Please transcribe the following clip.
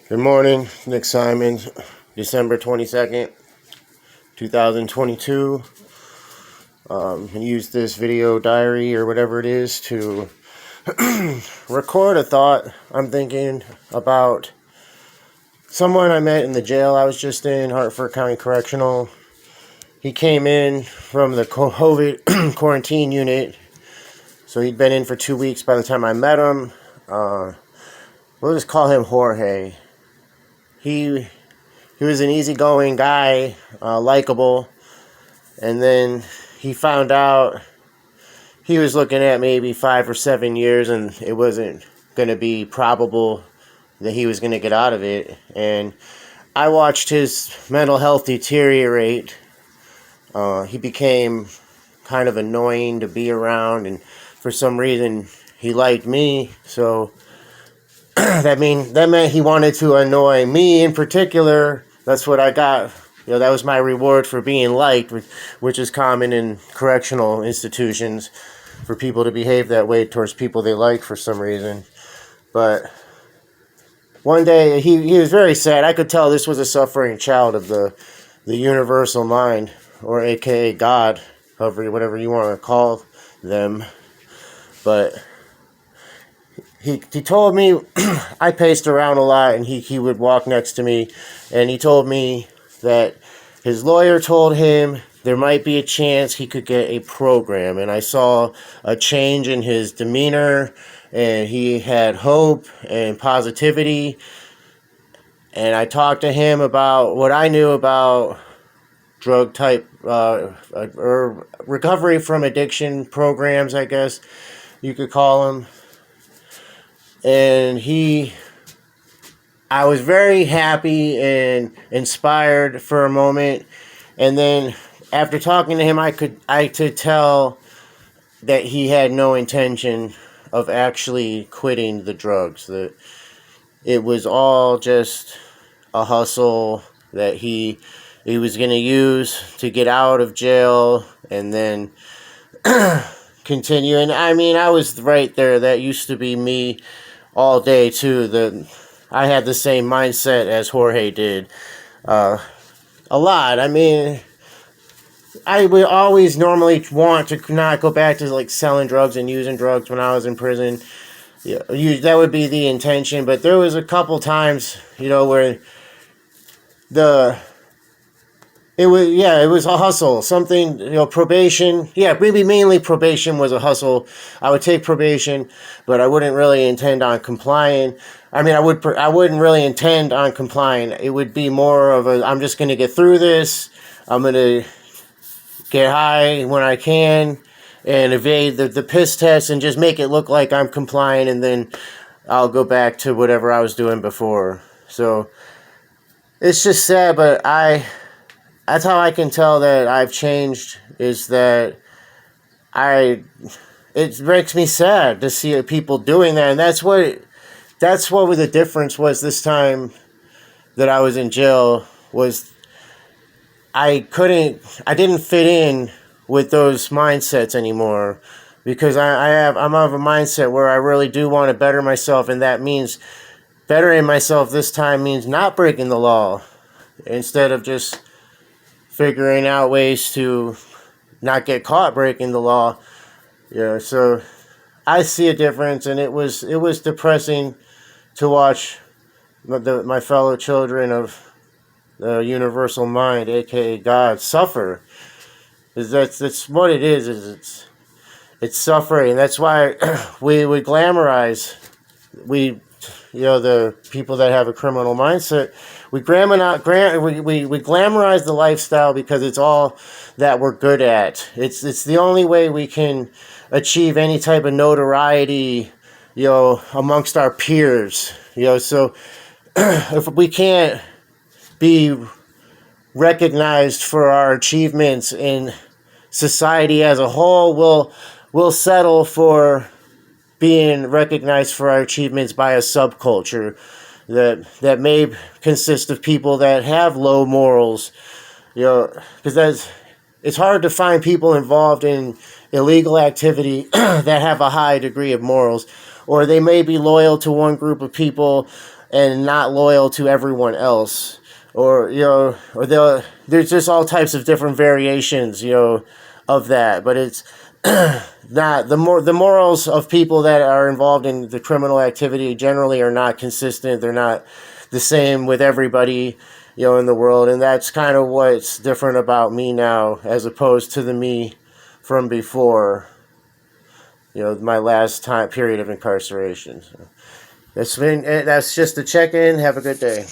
Good morning, Nick Simons, December 22nd, 2022. I used this video diary or whatever it is to record a thought. I'm thinking about someone I met in the jail I was just in, Hartford County Correctional. He came in from the COVID quarantine unit, so he'd been in for 2 weeks by the time I met him. We'll just call him Jorge. He was an easygoing guy, likable, and then he found out he was looking at maybe 5 or 7 years, and it wasn't going to be probable that he was going to get out of it. And I watched his mental health deteriorate. He became kind of annoying to be around, and for some reason he liked me, so that meant he wanted to annoy me in particular. That's what I got. That was my reward for being liked, which is common in correctional institutions, for people to behave that way towards people they like for some reason. But one day he was very sad. I could tell this was a suffering child of the universal mind, or AKA God, whatever you want to call them. But he told me, I paced around a lot, and he would walk next to me, and he told me that his lawyer told him there might be a chance he could get a program. And I saw a change in his demeanor, and he had hope and positivity. And I talked to him about what I knew about drug type or recovery from addiction programs, I guess you could call them. And I was very happy and inspired for a moment. And then after talking to him, I could tell that he had no intention of actually quitting the drugs. That it was all just a hustle that he was going to use to get out of jail and then continue. And I mean, I was right there. That used to be me all day too. I had the same mindset as Jorge did. A lot. I mean, I would always normally want to not go back to like selling drugs and using drugs when I was in prison. That would be the intention. But there was a couple times, where it was a hustle. Something, probation. Yeah, maybe mainly probation was a hustle. I would take probation, but I wouldn't really intend on complying. I mean, I wouldn't really intend on complying. It would be more of I'm just going to get through this. I'm going to get high when I can and evade the piss test and just make it look like I'm complying, and then I'll go back to whatever I was doing before. So it's just sad, but that's how I can tell that I've changed, is that it makes me sad to see people doing that. And that's what the difference was this time that I was in jail, was I didn't fit in with those mindsets anymore, because I'm of a mindset where I really do want to better myself, and that means bettering myself this time means not breaking the law, instead of just figuring out ways to not get caught breaking the law. So I see a difference, and it was depressing to watch my fellow children of the universal mind, aka God, suffer. That's what it is. It's suffering. That's why we glamorize the people that have a criminal mindset. We glamorize the lifestyle because it's all that we're good at. It's the only way we can achieve any type of notoriety, amongst our peers. So if we can't be recognized for our achievements in society as a whole, we'll settle for being recognized for our achievements by a subculture that may consist of people that have low morals, because it's hard to find people involved in illegal activity that have a high degree of morals, or they may be loyal to one group of people and not loyal to everyone else, or there's just all types of different variations, of that. But it's not the morals of people that are involved in the criminal activity generally are not consistent. They're not the same with everybody, in the world, and that's kind of what's different about me now as opposed to the me from before, my last time period of incarceration. So that's just a check-in. Have a good day.